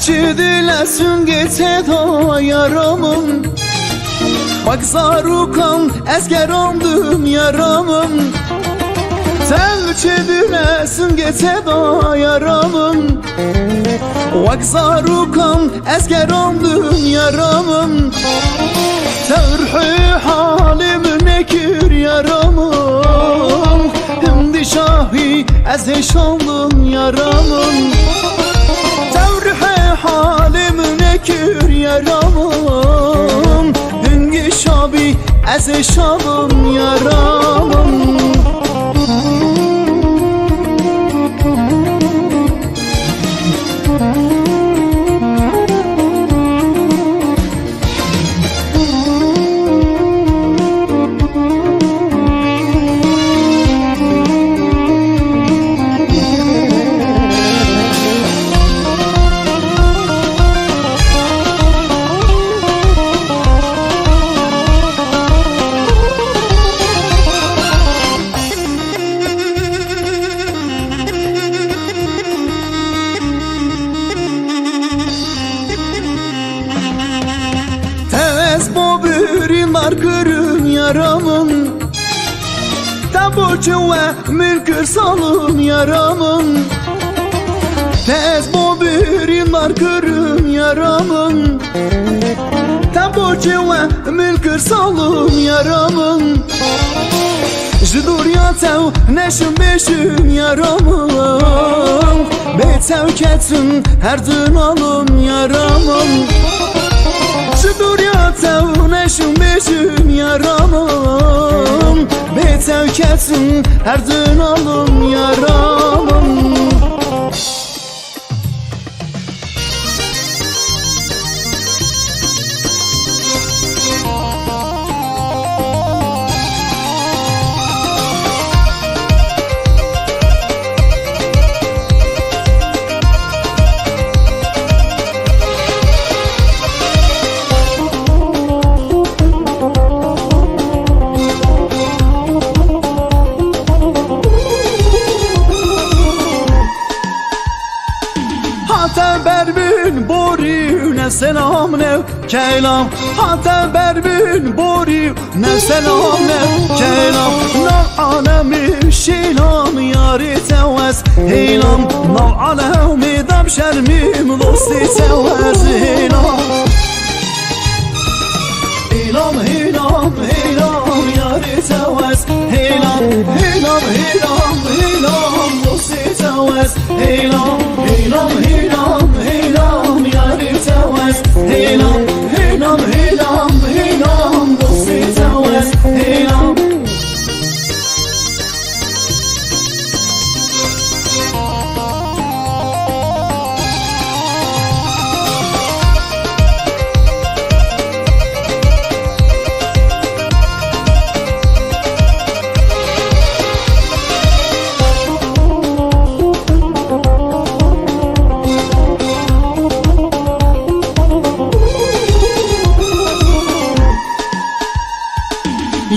Elçi dilesin gitse da yaramın. Bak zarukan esker oldum yaramın. Elçi dilesin gitse da yaramın. Bak zarukan esker oldum yaramın. Terhi halim nekir yaramın. Himdi şahi ezeş oldum yaramın. Terhi halim nekir yaramın. Himdi şahi ezeş oldum yaramın. Kırın yaramın. Taburcu ve mülkür salın yaramın. Tez bobirin var kırın yaramın. Taburcu ve mülkür salın yaramın. Jidur yatev neşim beşim yaramın. Betev ketsin her dün alın yaramın. Jidur yatev neşim beşim yaramın. Betev ketsin her dün alın yaramın. Berbin bori ne selam ne kelam. Hatta berbin bori ne selam ne kelam. Nav alemi şilam yari tevez hilam. Nav alemi dam şermim dosti tevez hilam. Hilam hilam hilam yari tevez hilam. Hilam hilam hilam dosti tevez hilam. Hilam hilam hilam yari tevez hilam. Hilam hilam hilam dosti tevez hilam.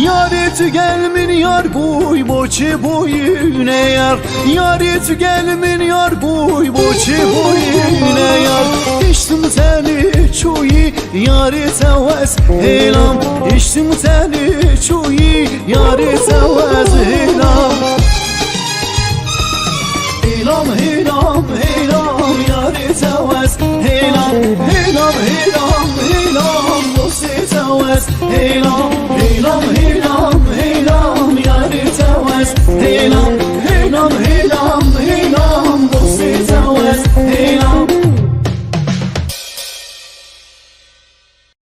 Yari gelmin yar buy boçi boyune yar. Yari gelmin yar buy boçi boyune yar. İçtim seni çuyi yari tevez hilam. İçtim seni çuyi yari tevez hilam. Hilam hilam hilam yari tevez hilam. Hilam hilam hilam dosti tevez hilam. Hilam hilam hilam yari tevez hilam.